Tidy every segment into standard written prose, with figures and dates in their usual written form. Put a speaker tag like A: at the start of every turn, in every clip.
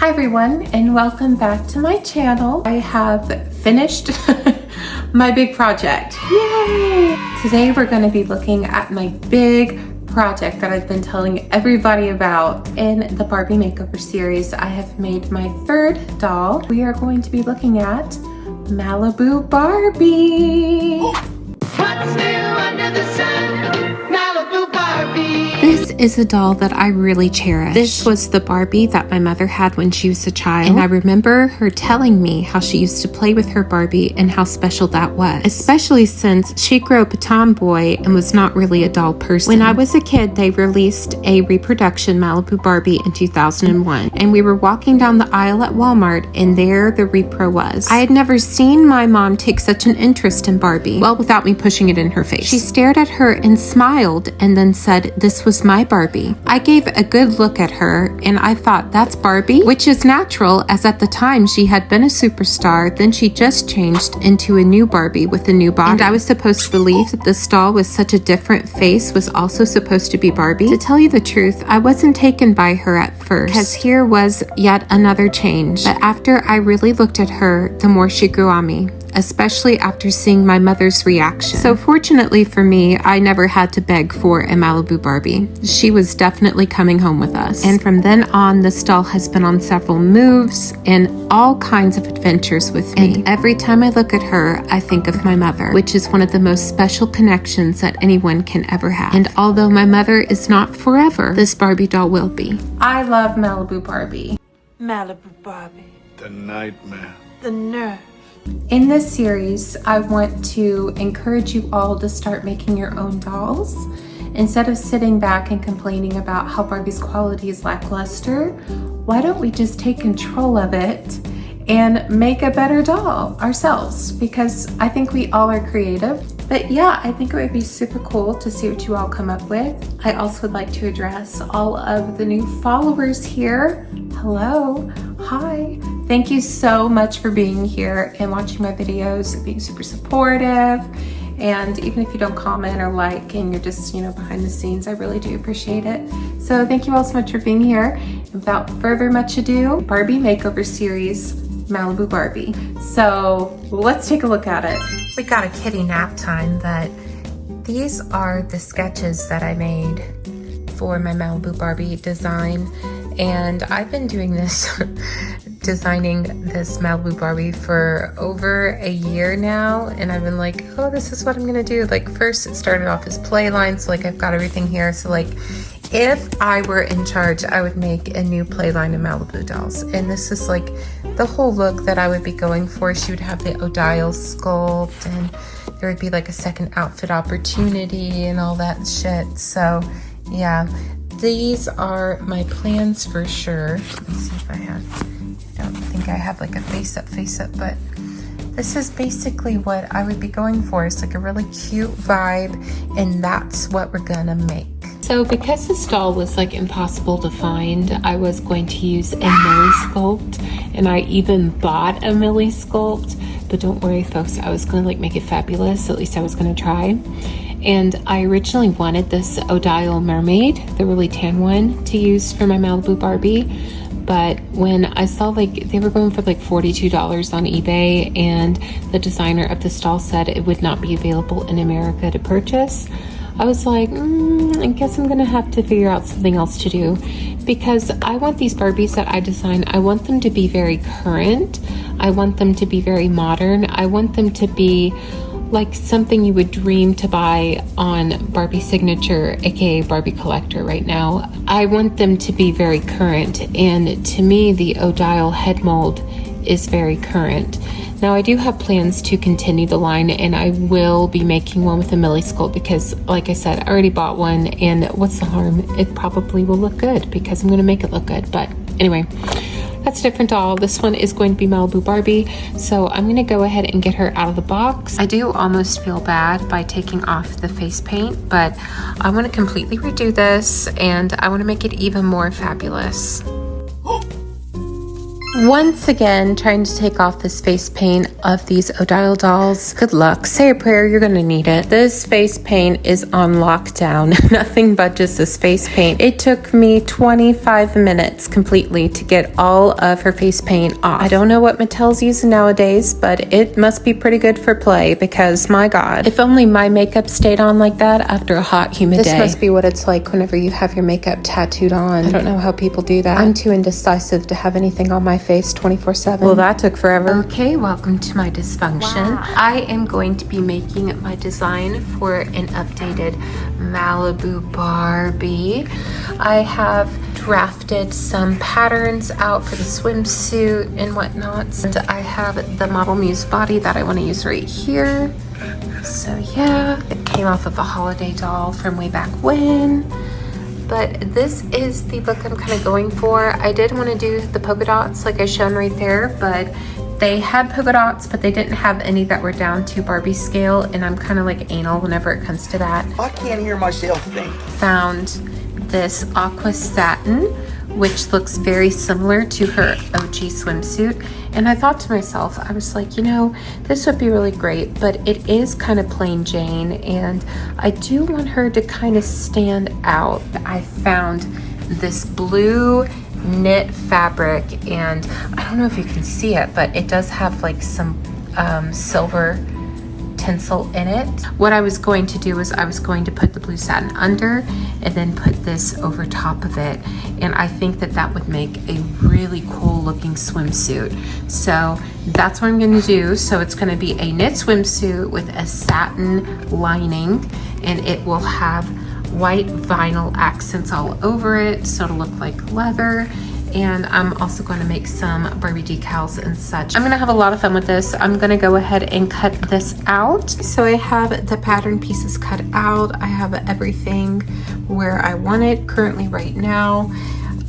A: Hi everyone, and welcome back to my channel. I have finished my big project. Yay! Today we're going to be looking at my big project that I've been telling everybody about in the Barbie Makeover series. I have made my third doll. We are going to be looking at Malibu Barbie.
B: What's new under the sun? Malibu Barbie.
C: This is a doll that I really cherish. This was the Barbie that my mother had when she was a child, and I remember her telling me how she used to play with her Barbie and how special that was, especially since she grew up a tomboy and was not really a doll person. When I was a kid, they released a reproduction Malibu Barbie in 2001, and we were walking down the aisle at Walmart, and there the repro was. I had never seen my mom take such an interest in Barbie, well, without me pushing it in her face. She stared at her and smiled and then said, "This was my Barbie." I gave a good look at her and I thought, that's Barbie? Which is natural, as at the time she had been a superstar, then she just changed into a new Barbie with a new body. And I was supposed to believe that this doll with such a different face was also supposed to be Barbie. To tell you the truth, I wasn't taken by her at first, because here was yet another change. But after I really looked at her, the more she grew on me, especially after seeing my mother's reaction. So fortunately for me, I never had to beg for a Malibu Barbie. She was definitely coming home with us. And from then on, this doll has been on several moves and all kinds of adventures with me. And every time I look at her, I think of my mother, which is one of the most special connections that anyone can ever have. And although my mother is not forever, this Barbie doll will be.
A: I love Malibu Barbie.
B: Malibu Barbie.
D: The nightmare.
B: The nerve.
A: In this series, I want to encourage you all to start making your own dolls. Instead of sitting back and complaining about how Barbie's quality is lackluster, why don't we just take control of it and make a better doll ourselves? Because I think we all are creative. But yeah, I think it would be super cool to see what you all come up with. I also would like to address all of the new followers here. Hello, hi. Thank you so much for being here and watching my videos and being super supportive. And even if you don't comment or like and you're just, behind the scenes, I really do appreciate it. So thank you all so much for being here. And without further much ado, Barbie Makeover series, Malibu Barbie. So let's take a look at it.
C: We got a kitty nap time, but these are the sketches that I made for my Malibu Barbie design. And I've been doing this, designing this Malibu Barbie for over a year now. And I've been like, oh, this is what I'm gonna do. Like, first it started off as play lines. So like, I've got everything here. So like, if I were in charge, I would make a new play line of Malibu dolls. And this is like the whole look that I would be going for. She would have the odile sculpt, and there would be like a second outfit opportunity and all that shit. So yeah, these are my plans for sure. Let's see if I don't think I have like a face up, but this is basically what I would be going for. It's like a really cute vibe, and that's what we're gonna make. So because this doll was like impossible to find, I was going to use a Millie sculpt, and I even bought a Millie sculpt, but don't worry folks, I was gonna like make it fabulous. At least I was gonna try. And I originally wanted this odile mermaid, the really tan one, to use for my Malibu Barbie. But when I saw like they were going for like $42 on eBay, and the designer of this doll said it would not be available in America to purchase, I was like, I guess I'm gonna have to figure out something else to do, because I want these Barbies that I design, I want them to be very current. I want them to be very modern. I want them to be like something you would dream to buy on Barbie Signature, aka Barbiecollector right now. I want them to be very current, and to me the odile head mold is very current. Now I do have plans to continue the line, and I will be making one with a Millie sculpt because, like I said, I already bought one, and what's the harm? It probably will look good because I'm going to make it look good. But anyway, that's a different doll. This one is going to be Malibu Barbie, so I'm going to go ahead and get her out of the box. I do almost feel bad by taking off the face paint, but I want to completely redo this, and I want to make it even more fabulous.
A: Once again, trying to take off this face paint of these Odile dolls. Good luck. Say a prayer, you're gonna need it. This face paint is on lockdown. Nothing budges this face paint. It took me 25 minutes completely to get all of her face paint off. I don't know what Mattel's using nowadays, but it must be pretty good for play because my God, if only my makeup stayed on like that after a hot, humid day. This must be what it's like whenever you have your makeup tattooed on. I don't know how people do that. I'm too indecisive to have anything on my face 24/7. Well, that took forever. Okay, welcome to my dysfunction. Wow. I am going to be making my design for an updated Malibu Barbie. I have drafted some patterns out for the swimsuit and whatnot. And I have the model muse body that I want to use right here. So yeah, it came off of a holiday doll from way back when. But this is the look I'm kind of going for. I did want to do the polka dots like I shown right there, but they had polka dots, but they didn't have any that were down to Barbie scale, and I'm kind of like anal whenever it comes to that.
D: I can't hear myself think.
A: Found this aqua satin, which looks very similar to her OG swimsuit. And I thought to myself, I was like, you know, this would be really great, but it is kind of plain Jane, and I do want her to kind of stand out. I found this blue knit fabric, and I don't know if you can see it, but it does have like some silver tinsel in it. What I was going to do is I was going to put the blue satin under and then put this over top of it, and I think that that would make a really cool looking swimsuit. So that's what I'm going to do. So it's going to be a knit swimsuit with a satin lining, and it will have white vinyl accents all over it, so it'll look like leather. And I'm also going to make some Barbie decals and such. I'm going to have a lot of fun with this. I'm going to go ahead and cut this out. So I have the pattern pieces cut out. I have everything where I want it currently right now.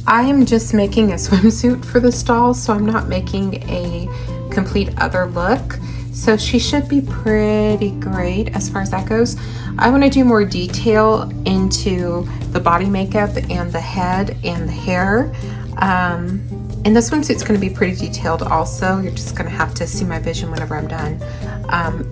A: I am just making a swimsuit for this doll, so I'm not making a complete other look. So she should be pretty great as far as that goes. I want to do more detail into the body makeup and the head and the hair. And the swimsuit's going to be pretty detailed also. You're just going to have to see my vision whenever I'm done.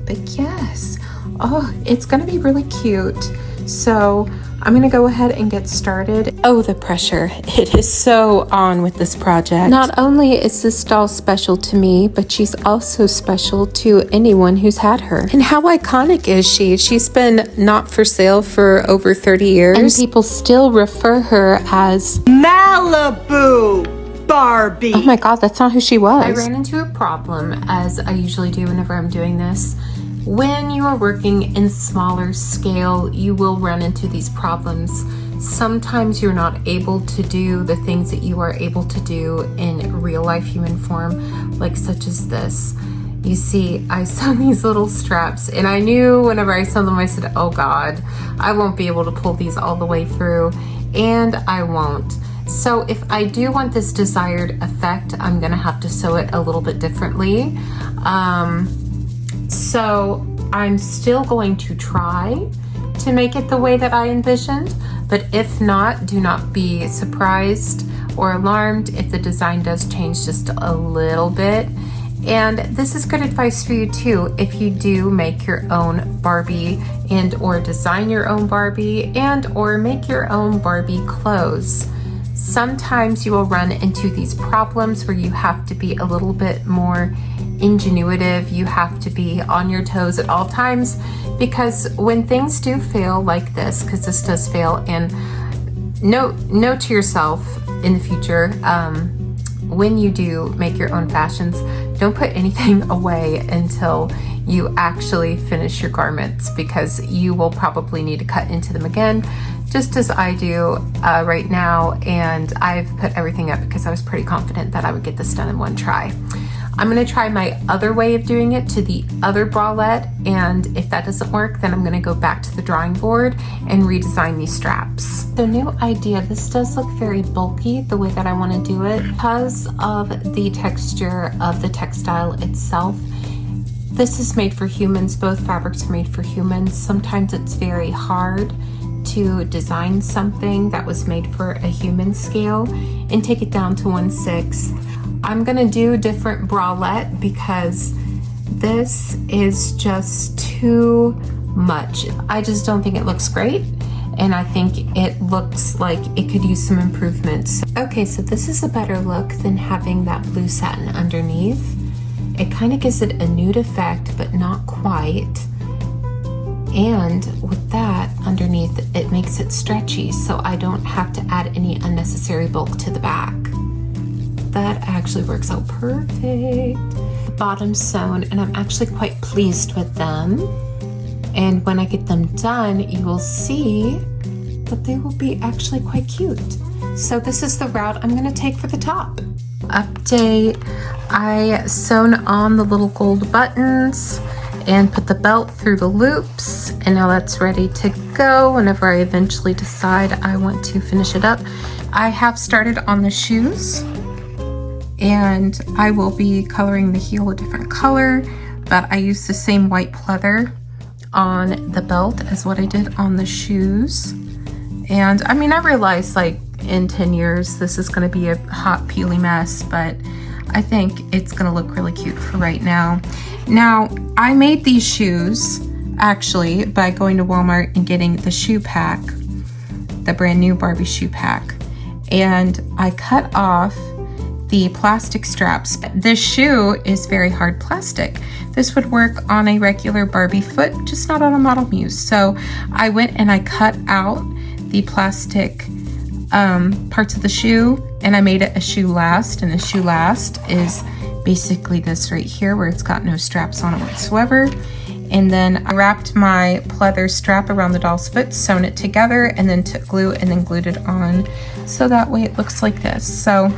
A: But yes, oh, it's going to be really cute. So I'm going to go ahead and get started. Oh, the pressure. It is so on with this project. Not only is this doll special to me, but she's also special to anyone who's had her. And how iconic is she? She's been not for sale for over 30 years. And people still refer her as
D: Malibu Barbie.
A: Oh my God, that's not who she was. I ran into a problem, as I usually do whenever I'm doing this. When you are working in smaller scale, you will run into these problems. Sometimes you're not able to do the things that you are able to do in real life human form, like such as this. You see, I sew these little straps, and I knew whenever I sewed them, I said, oh God, I won't be able to pull these all the way through, and I won't. So if I do want this desired effect, I'm gonna have to sew it a little bit differently. So I'm still going to try to make it the way that I envisioned, but if not, do not be surprised or alarmed if the design does change just a little bit. And this is good advice for you too, if you do make your own Barbie and or design your own Barbie and or make your own Barbie clothes. Sometimes you will run into these problems where you have to be a little bit more ingenuitive. You have to be on your toes at all times, because when things do fail like this, because this does fail, and note to yourself in the future, when you do make your own fashions, don't put anything away until you actually finish your garments, because you will probably need to cut into them again, just as I do right now. And I've put everything up because I was pretty confident that I would get this done in one try. I'm going to try my other way of doing it to the other bralette, and if that doesn't work, then I'm going to go back to the drawing board and redesign these straps. So new idea, this does look very bulky the way that I want to do it because of the texture of the textile itself. This is made for humans. Both fabrics are made for humans. Sometimes it's very hard to design something that was made for a human scale and take it down to 1/6.
C: I'm gonna do a different bralette because this is just too much. I just don't think it looks great, and I think it looks like it could use some improvements. Okay, so this is a better look than having that blue satin underneath. It kind of gives it a nude effect, but not quite. And with that underneath, it makes it stretchy, so I don't have to add any unnecessary bulk to the back. That actually works out perfect. The bottom's sewn, and I'm actually quite pleased with them. And when I get them done, you will see that they will be actually quite cute. So this is the route I'm gonna take for the top. Update, I sewn on the little gold buttons and put the belt through the loops, and now that's ready to go whenever I eventually decide I want to finish it up. I have started on the shoes, and I will be coloring the heel a different color, but I used the same white pleather on the belt as what I did on the shoes. And I mean, I realized like in 10 years this is going to be a hot peely mess, but I think it's going to look really cute for right now. Now, I made these shoes actually by going to Walmart and getting the shoe pack, the brand new Barbie shoe pack, and I cut off the plastic straps. This shoe is very hard plastic. This would work on a regular Barbie foot, just not on a Model Muse. So I went and I cut out the plastic parts of the shoe, and I made it a shoe last, and a shoe last is basically this right here where it's got no straps on it whatsoever. And then I wrapped my pleather strap around the doll's foot, sewn it together, and then took glue and then glued it on, so that way it looks like this. So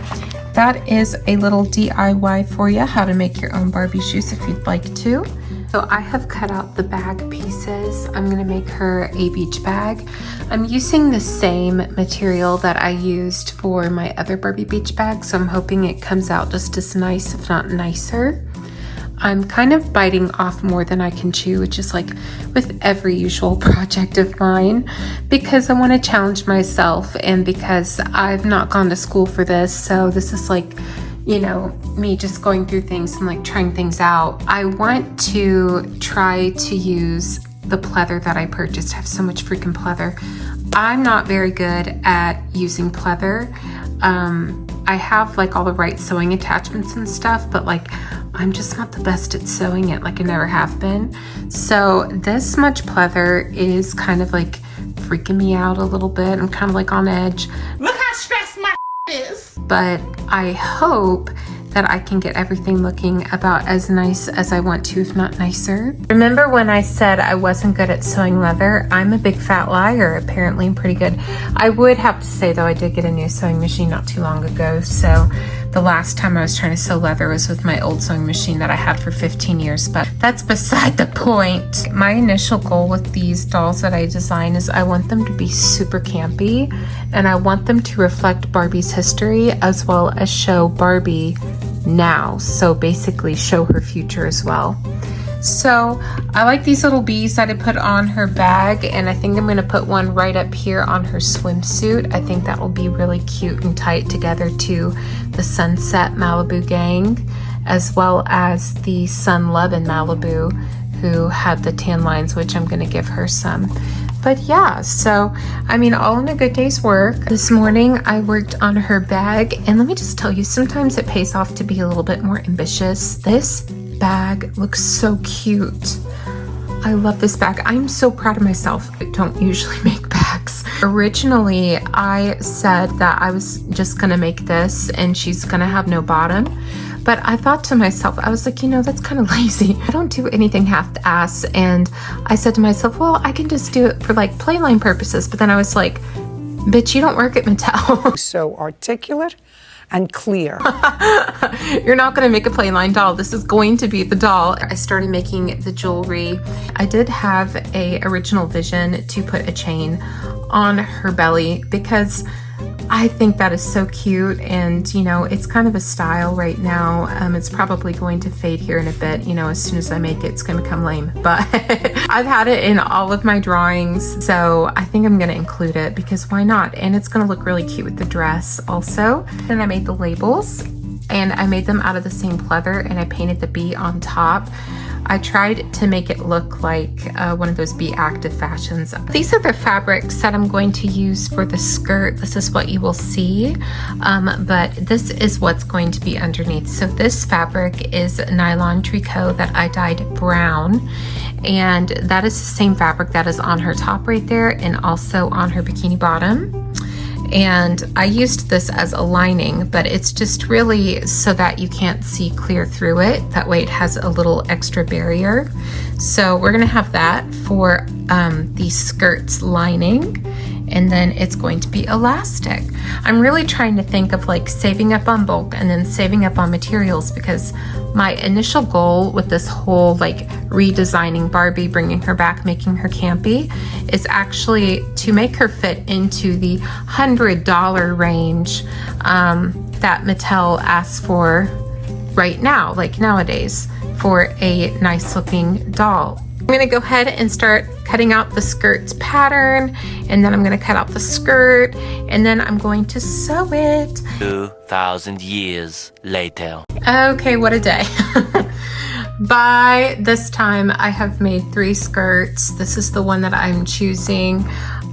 C: that is a little DIY for you, how to make your own Barbie shoes if you'd like to. So I have cut out the bag pieces. I'm gonna make her a beach bag. I'm using the same material that I used for my other Barbie beach bag, so I'm hoping it comes out just as nice, if not nicer. I'm kind of biting off more than I can chew, which is like with every usual project of mine, because I want to challenge myself and because I've not gone to school for this. So this is like, you know, me just going through things and like trying things out. I want to try to use the pleather that I purchased. I have so much freaking pleather. I'm not very good at using pleather. I have like all the right sewing attachments and stuff, but like I'm just not the best at sewing it, like I never have been. So this much pleather is kind of like freaking me out a little bit. I'm kind of like on edge.
B: Look how stressed my is.
C: But I hope that I can get everything looking about as nice as I want to, if not nicer. Remember when I said I wasn't good at sewing leather? I'm a big fat liar. Apparently I'm pretty good. I would have to say though, I did get a new sewing machine not too long ago. So the last time I was trying to sew leather was with my old sewing machine that I had for 15 years, but that's beside the point. My initial goal with these dolls that I design is I want them to be super campy, and I want them to reflect Barbie's history as well as show Barbie now. So basically show her future as well. So I like these little bees that I put on her bag, and I think I'm going to put one right up here on her swimsuit. I think that will be really cute and tight together to the Sunset Malibu gang, as well as the Sun Lovin' Malibu, who had the tan lines, which I'm going to give her some. But yeah, so I mean, all in a good day's work. This morning I worked on her bag, and let me just tell you, sometimes it pays off to be a little bit more ambitious. This bag looks so cute. I love this bag. I'm so proud of myself. I don't usually make bags. Originally, I said that I was just gonna make this and she's gonna have no bottom. But I thought to myself, I was like, you know, that's kind of lazy. I don't do anything half-ass. And I said to myself, well, I can just do it for like playline purposes. But then I was like, bitch, you don't work at Mattel.
D: So articulate and clear.
C: You're not going to make a plain line doll. This is going to be the doll. I started making the jewelry. I did have a original vision to put a chain on her belly because I think that is so cute, and you know, it's kind of a style right now. It's probably going to fade here in a bit. You know, as soon as I make it, it's going to become lame, but I've had it in all of my drawings, so I think I'm going to include it because why not? And it's going to look really cute with the dress also. Then I made the labels, and I made them out of the same pleather, and I painted the bee on top. I tried to make it look like one of those Be Active fashions. These are the fabrics that I'm going to use for the skirt. This is what you will see, but this is what's going to be underneath. So this fabric is nylon tricot that I dyed brown, and that is the same fabric that is on her top right there and also on her bikini bottom. And I used this as a lining, but it's just really so that you can't see clear through it. That way it has a little extra barrier. So we're gonna have that for the skirt's lining, and then it's going to be elastic. I'm really trying to think of like saving up on bulk and then saving up on materials, because my initial goal with this whole like redesigning Barbie, bringing her back, making her campy, is actually to make her fit into the $100 range that Mattel asks for right now, like nowadays, for a nice looking doll. I'm gonna go ahead and start cutting out the skirt's pattern, and then I'm gonna cut out the skirt, and then I'm going to sew it.
E: 2,000 years later.
C: Okay, what a day. By this time, I have made 3 skirts. This is the one that I'm choosing.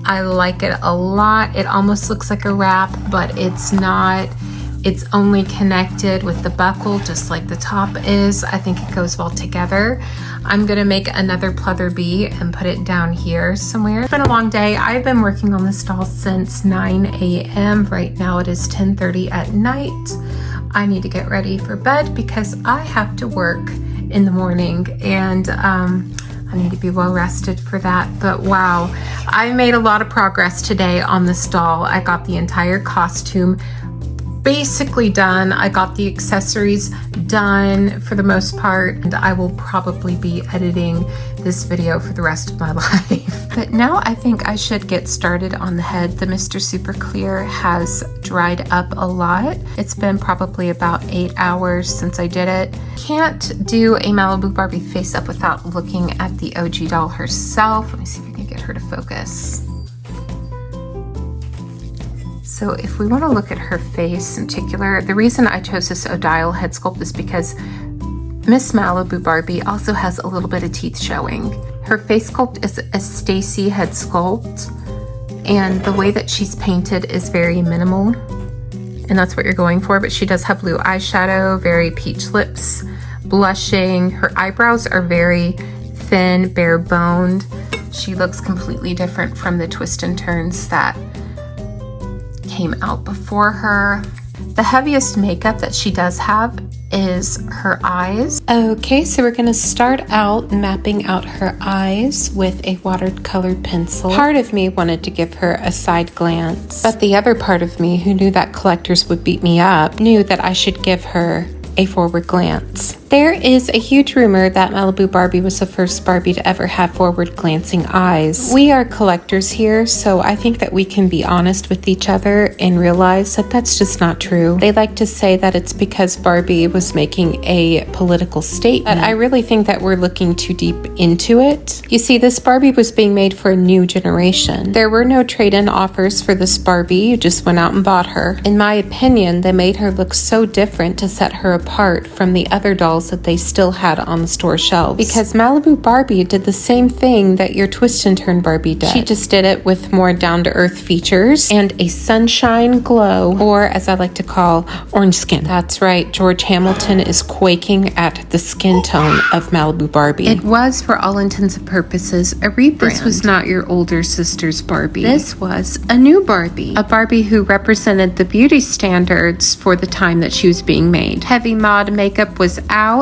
C: I like it a lot. It almost looks like a wrap, but it's not. It's only connected with the buckle, just like the top is. I think it goes well together. I'm gonna make another pleather bee and put it down here somewhere. It's been a long day. I've been working on this doll since 9 a.m. Right now it is 10:30 at night. I need to get ready for bed because I have to work in the morning, and I need to be well rested for that. But wow, I made a lot of progress today on this doll. I got the entire costume basically done. I got the accessories done for the most part, and I will probably be editing this video for the rest of my life. But now I think I should get started on the head. The Mr. Super Clear has dried up a lot. It's been probably about 8 hours since I did it. Can't do a Malibu Barbie face up without looking at the OG doll herself. Let me see if I can get her to focus. So if we want to look at her face in particular, the reason I chose this Odile head sculpt is because Miss Malibu Barbie also has a little bit of teeth showing. Her face sculpt is a Stacy head sculpt, and the way that she's painted is very minimal, and that's what you're going for, but she does have blue eyeshadow, very peach lips, blushing. Her eyebrows are very thin, bare boned. She looks completely different from the twists and turns that came out before her. The heaviest makeup that she does have is her eyes. Okay, so we're gonna start out mapping out her eyes with a watercolored pencil. Part of me wanted to give her a side glance, but the other part of me, who knew that collectors would beat me up, knew that I should give her a forward glance. There is a huge rumor that Malibu Barbie was the first Barbie to ever have forward glancing eyes. We are collectors here, so I think that we can be honest with each other and realize that that's just not true. They like to say that it's because Barbie was making a political statement, but I really think that we're looking too deep into it. You see, this Barbie was being made for a new generation. There were no trade-in offers for this Barbie. You just went out and bought her. In my opinion, they made her look so different to set her apart from the other dolls that they still had on the store shelves. Because Malibu Barbie did the same thing that your Twist and Turn Barbie did. She just did it with more down-to-earth features and a sunshine glow, or as I like to call, orange skin. That's right, George Hamilton is quaking at the skin tone of Malibu Barbie. It was, for all intents and purposes, a rebrand. This was not your older sister's Barbie. This was a new Barbie. A Barbie who represented the beauty standards for the time that she was being made. Heavy mod makeup was out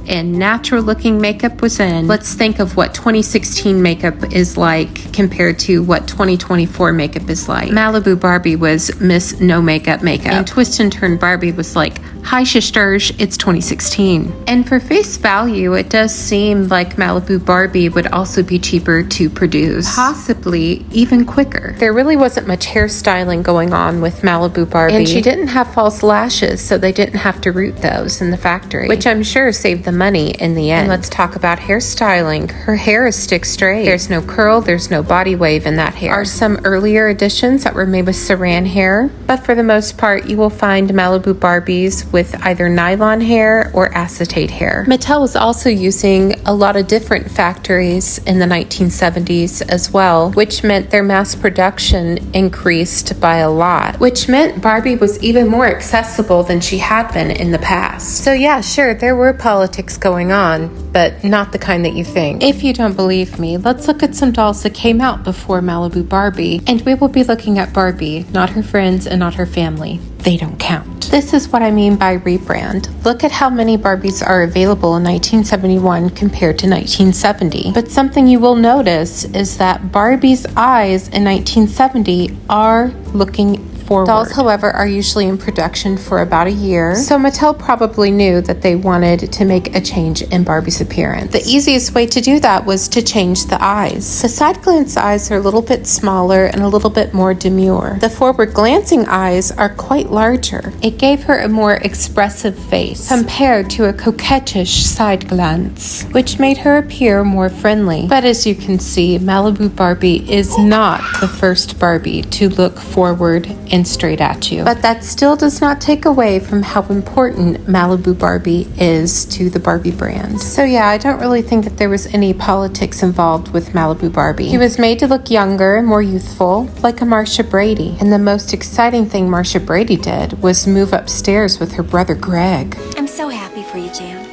C: and natural looking makeup was in. Let's think of what 2016 makeup is like compared to what 2024 makeup is like. Malibu Barbie was Miss No Makeup makeup, and Twist and Turn Barbie was like, hi sisters, it's 2016. And for face value, it does seem like Malibu Barbie would also be cheaper to produce, possibly even quicker. There really wasn't much hairstyling going on with Malibu Barbie, and she didn't have false lashes, so they didn't have to root those in the factory, which I'm sure saved them money in the end. And let's talk about hairstyling. Her hair is stick straight. There's no curl, there's no body wave in that hair. There are some earlier editions that were made with saran hair, but for the most part, you will find Malibu Barbies with either nylon hair or acetate hair. Mattel was also using a lot of different factories in the 1970s as well, which meant their mass production increased by a lot, which meant Barbie was even more accessible than she had been in the past. So yeah, sure, there were politics going on, but not the kind that you think. If you don't believe me, let's look at some dolls that came out before Malibu Barbie, and we will be looking at Barbie, not her friends and not her family. They don't count. This is what I mean by rebrand. Look at how many Barbies are available in 1971 compared to 1970. But something you will notice is that Barbie's eyes in 1970 are looking forward. Dolls, however, are usually in production for about a year, so Mattel probably knew that they wanted to make a change in Barbie's appearance. The easiest way to do that was to change the eyes. The side glance eyes are a little bit smaller and a little bit more demure. The forward glancing eyes are quite larger. It gave her a more expressive face compared to a coquettish side glance, which made her appear more friendly. But as you can see, Malibu Barbie is not the first Barbie to look forward and straight at you. But that still does not take away from how important Malibu Barbie is to the Barbie brand. So yeah, I don't really think that there was any politics involved with Malibu Barbie. She was made to look younger and more youthful, like a Marsha Brady. And the most exciting thing Marsha Brady did was move upstairs with her brother Greg.
F: I'm so happy for you, Jan.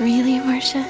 F: Really, Marcia?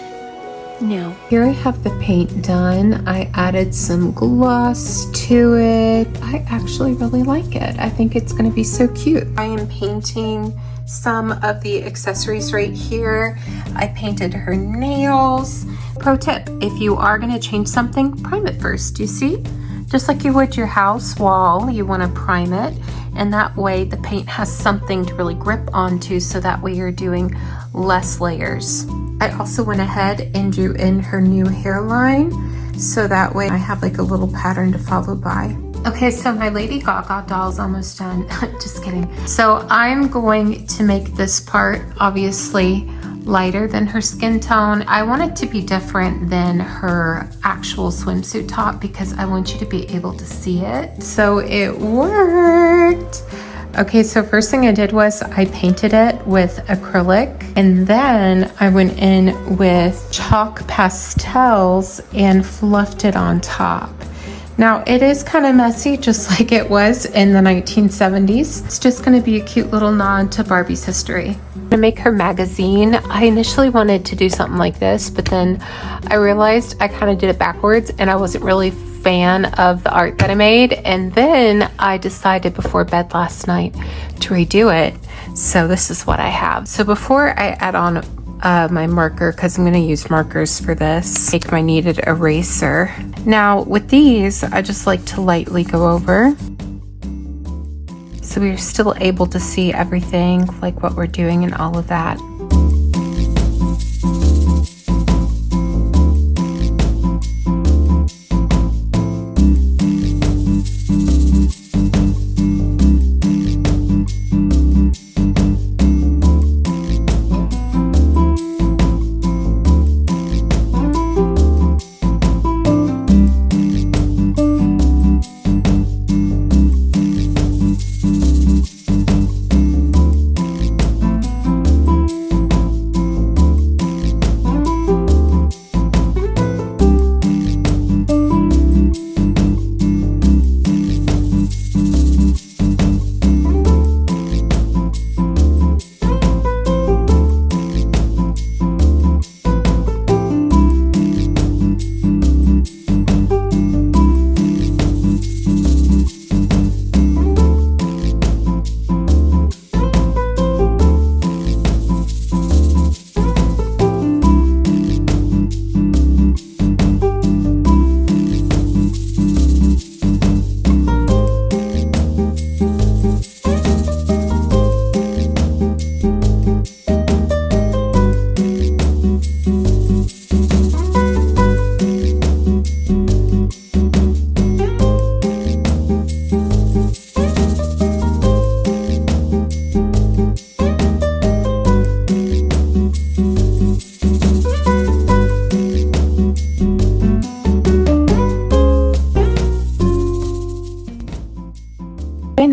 F: No.
A: Here I have the paint done. I added some gloss to it. I actually really like it. I think it's going to be so cute. I am painting some of the accessories right here. I painted her nails. Pro tip, if you are going to change something, prime it first. Do you see? Just like you would your house wall, you want to prime it. And that way the paint has something to really grip onto, so that way you're doing less layers. I also went ahead and drew in her new hairline, so that way I have like a little pattern to follow by. Okay, so my Lady Gaga doll's almost done. Just kidding. So I'm going to make this part obviously lighter than her skin tone. I want it to be different than her actual swimsuit top because I want you to be able to see it. So it worked. Okay, so first thing I did was I painted it with acrylic, and then I went in with chalk pastels and fluffed it on top. Now it is kind of messy, just like it was in the 1970s. It's just going to be a cute little nod to Barbie's history. To make her magazine, I initially wanted to do something like this, but then I realized I kind of did it backwards and I wasn't really fan of the art that I made, and then I decided before bed last night to redo it. So this is what I have. So before I add on my marker, because I'm going to use markers for this, take my kneaded eraser. Now with these, I just like to lightly go over, so we're still able to see everything, like what we're doing and all of that.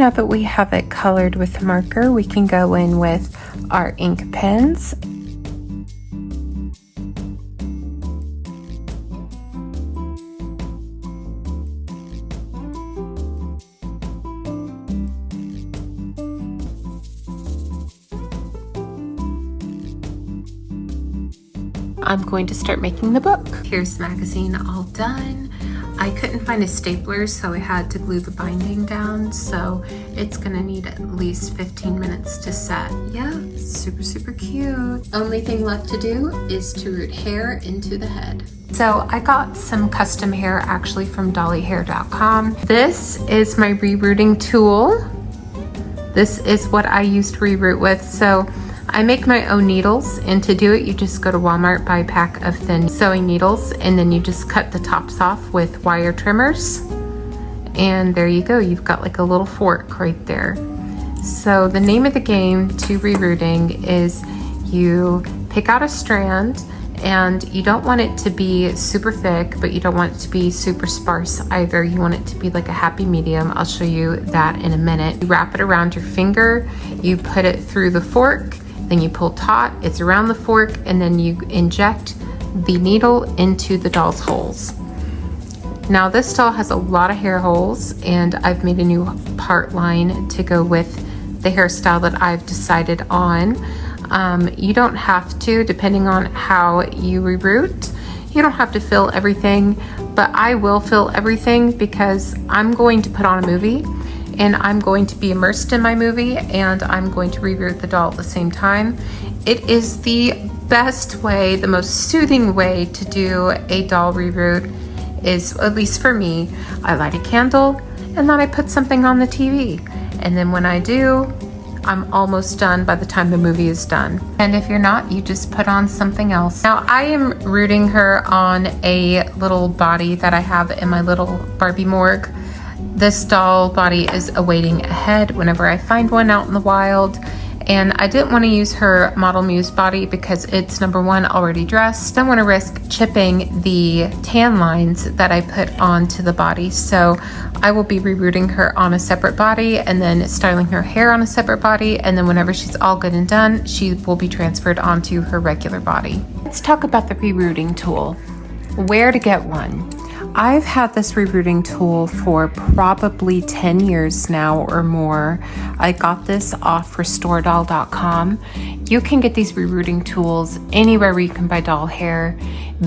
C: now that we have it colored with marker, we can go in with our ink pens. I'm going to start making the book. Here's the magazine all done. I couldn't find a stapler, so I had to glue the binding down, so it's gonna need at least 15 minutes to set. Yeah, super, super cute. Only thing left to do is to root hair into the head. So I got some custom hair actually from dollyhair.com. This is my rerooting tool. This is what I use to reroot with. So I make my own needles, and to do it you just go to Walmart, buy a pack of thin sewing needles, and then you just cut the tops off with wire trimmers, and there you go, you've got like a little fork right there. So the name of the game to rerooting is you pick out a strand, and you don't want it to be super thick, but you don't want it to be super sparse either. You want it to be like a happy medium. I'll show you that in a minute. You wrap it around your finger, you put it through the fork, then you pull taut, it's around the fork, and then you inject the needle into the doll's holes. Now this doll has a lot of hair holes, and I've made a new part line to go with the hairstyle that I've decided on. You don't have to, depending on how you reroot, you don't have to fill everything, but I will fill everything because I'm going to put on a movie, and I'm going to be immersed in my movie, and I'm going to reroot the doll at the same time. It is the best way, the most soothing way to do a doll reroot is, at least for me, I light a candle and then I put something on the TV. And then when I do, I'm almost done by the time the movie is done. And if you're not, you just put on something else. Now I am rooting her on a little body that I have in my little Barbie morgue. This doll body is awaiting a head whenever I find one out in the wild. And I didn't want to use her Model Muse body because it's, number one, already dressed. I don't want to risk chipping the tan lines that I put onto the body. So I will be rerooting her on a separate body and then styling her hair on a separate body. And then whenever she's all good and done, she will be transferred onto her regular body. Let's talk about the rerooting tool. Where to get one. I've had this rerooting tool for probably 10 years now or more. I got this off restoredoll.com. You can get these rerooting tools anywhere where you can buy doll hair.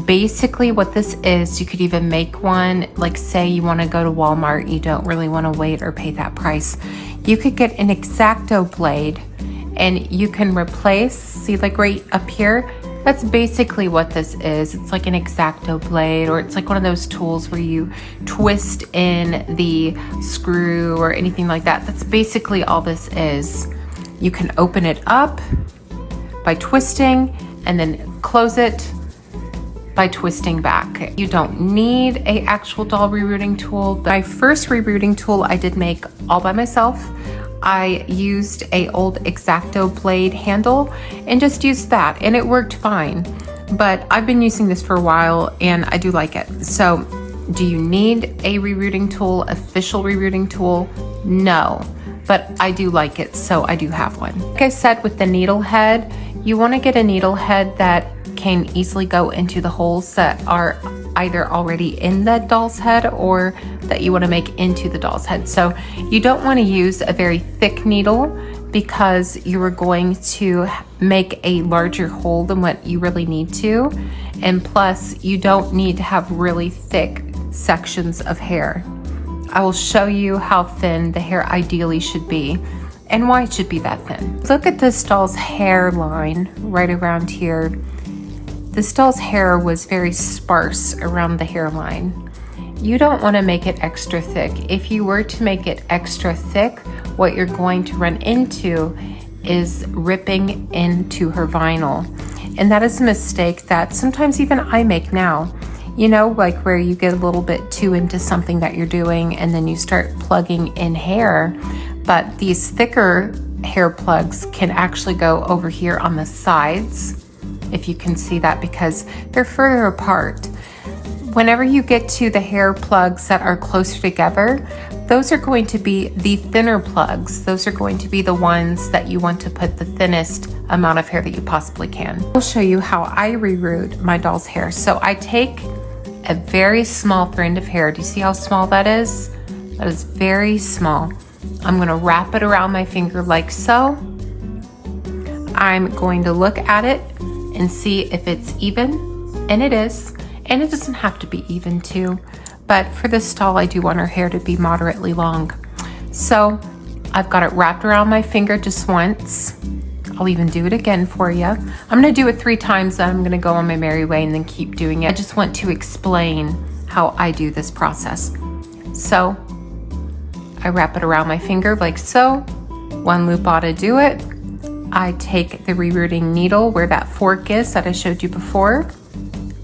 C: Basically what this is, you could even make one, like say you want to go to Walmart, you don't really want to wait or pay that price. You could get an X-Acto blade and you can replace, see like right up here, that's basically what this is. It's like an X-Acto blade, or it's like one of those tools where you twist in the screw or anything like that. That's basically all this is. You can open it up by twisting and then close it by twisting back. You don't need an actual doll rerooting tool. My first rerooting tool I did make all by myself. I used a old X-Acto blade handle and just used that, and it worked fine. But I've been using this for a while and I do like it. So do you need a rerooting tool, official rerooting tool? No, but I do like it, so I do have one. Like I said, with the needle head, you want to get a needle head that can easily go into the holes that are either already in the doll's head or that you want to make into the doll's head. So you don't want to use a very thick needle because you are going to make a larger hole than what you really need to. And plus, you don't need to have really thick sections of hair. I will show you how thin the hair ideally should be and why it should be that thin. Look at this doll's hairline right around here. This doll's hair was very sparse around the hairline. You don't want to make it extra thick. If you were to make it extra thick, what you're going to run into is ripping into her vinyl. And that is a mistake that sometimes even I make now. You know, like where you get a little bit too into something that you're doing and then you start plugging in hair. But these thicker hair plugs can actually go over here on the sides, if you can see that, because they're further apart. Whenever you get to the hair plugs that are closer together, those are going to be the thinner plugs. Those are going to be the ones that you want to put the thinnest amount of hair that you possibly can. I'll show you how I reroot my doll's hair. So I take a very small strand of hair. Do you see how small that is? That is very small. I'm gonna wrap it around my finger like so. I'm going to look at it and see if it's even, and it is. And it doesn't have to be even too, but for this doll, I do want her hair to be moderately long. So I've got it wrapped around my finger just once. I'll even do it again for you. I'm gonna do it 3 times, then I'm gonna go on my merry way and then keep doing it. I just want to explain how I do this process. So I wrap it around my finger like so. 1 loop ought to do it. I take the rerooting needle where that fork is that I showed you before.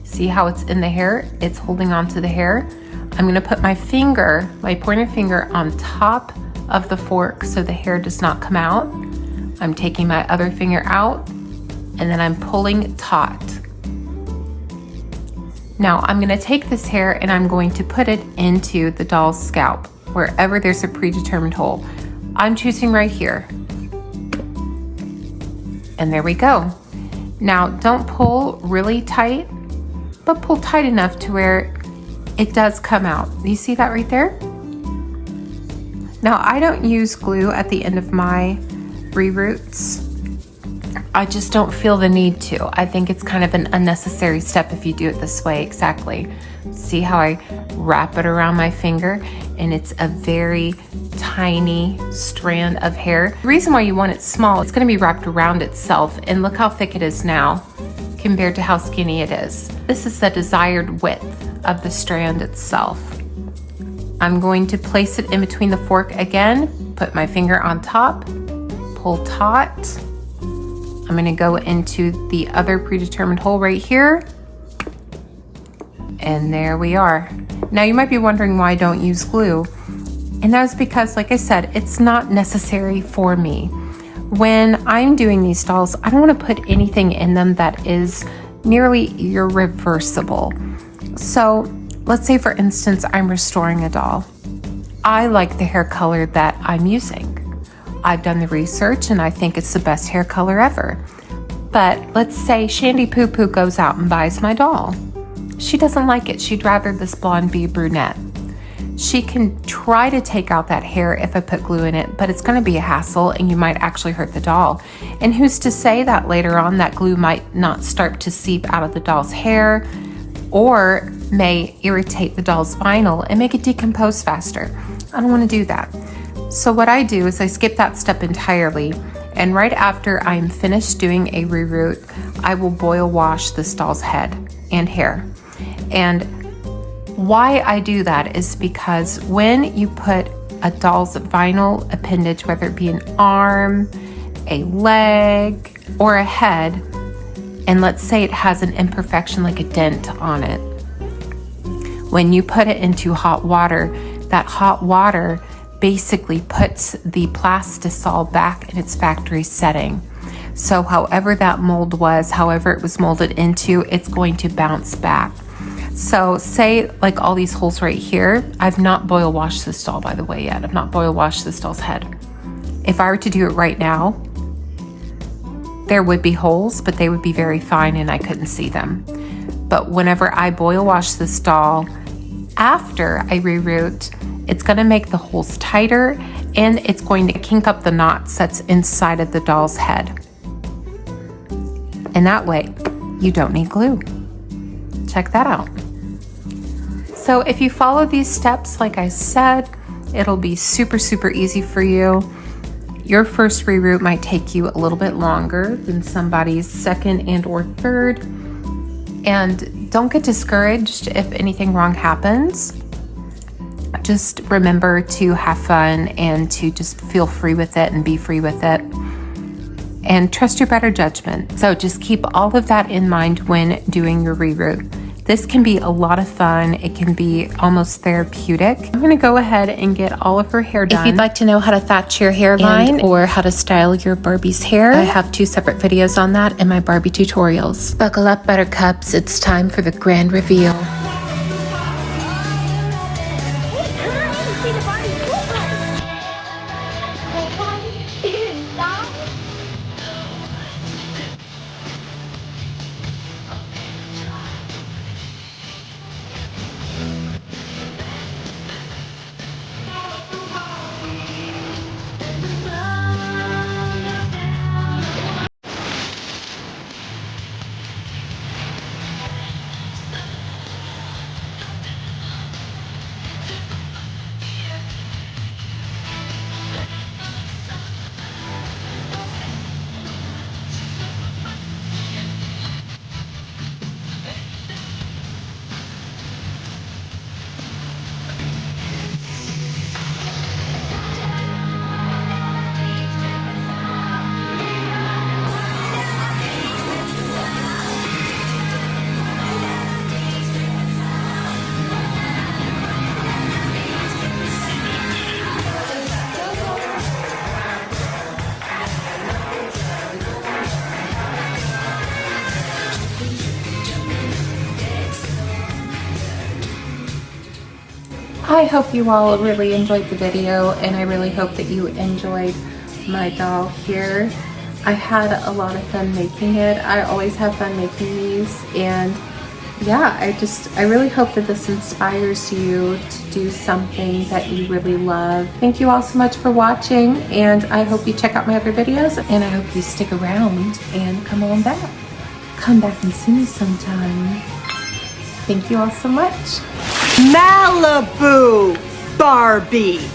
C: See how it's in the hair? It's holding on to the hair. I'm gonna put my finger, my pointer finger, on top of the fork so the hair does not come out. I'm taking my other finger out and then I'm pulling taut. Now I'm gonna take this hair and I'm going to put it into the doll's scalp, wherever there's a predetermined hole. I'm choosing right here. And there we go. Now don't pull really tight, but pull tight enough to where it does come out. You see that right there? Now I don't use glue at the end of my reroots. I just don't feel the need to. I think it's kind of an unnecessary step if you do it this way. Exactly. See how I wrap it around my finger and it's a very tiny strand of hair. The reason why you want it small, it's going to be wrapped around itself, and look how thick it is now compared to how skinny it is. This is the desired width of the strand itself. I'm going to place it in between the fork again, put my finger on top, pull taut. I'm going to go into the other predetermined hole right here. And there we are. Now you might be wondering why I don't use glue. And that's because, like I said, it's not necessary for me. When I'm doing these dolls, I don't want to put anything in them that is nearly irreversible. So let's say, for instance, I'm restoring a doll. I like the hair color that I'm using. I've done the research and I think it's the best hair color ever. But let's say Shandy Poo Poo goes out and buys my doll. She doesn't like it. She'd rather this blonde be a brunette. She can try to take out that hair if I put glue in it, but it's going to be a hassle and you might actually hurt the doll. And who's to say that later on that glue might not start to seep out of the doll's hair or may irritate the doll's vinyl and make it decompose faster. I don't want to do that. So what I do is I skip that step entirely, and right after I'm finished doing a reroot, I will boil wash this doll's head and hair. And why I do that is because when you put a doll's vinyl appendage, whether it be an arm, a leg, or a head, and let's say it has an imperfection like a dent on it, when you put it into hot water, that hot water basically puts the plastisol back in its factory setting. So however that mold was, however it was molded into, it's going to bounce back. So say like all these holes right here, I've not boil washed this doll, by the way, yet. I've not boil washed this doll's head. If I were to do it right now, there would be holes, but they would be very fine and I couldn't see them. But whenever I boil wash this doll, after I reroot, it's going to make the holes tighter and it's going to kink up the knots that's inside of the doll's head. And that way, you don't need glue. Check that out. So if you follow these steps, like I said, it'll be super, super easy for you. Your first reroot might take you a little bit longer than somebody's second and or third. And don't get discouraged if anything wrong happens. Just remember to have fun and to just feel free with it and be free with it. And trust your better judgment. So just keep all of that in mind when doing your reroot. This can be a lot of fun. It can be almost therapeutic. I'm gonna go ahead and get all of her hair done. If you'd like to know how to thatch your hairline or how to style your Barbie's hair, I have 2 separate videos on that in my Barbie tutorials. Buckle up, buttercups. It's time for the grand reveal.
B: Come on in and see the Barbie.
A: I hope you all really enjoyed the video, and I really hope that you enjoyed my doll here. I had a lot of fun making it. I always have fun making these, and yeah, I really hope that this inspires you to do something that you really love. Thank you all so much for watching, and I hope you check out my other videos, and I hope you stick around and come on back. Come back and see me sometime. Thank you all so much.
D: Malibu Barbie.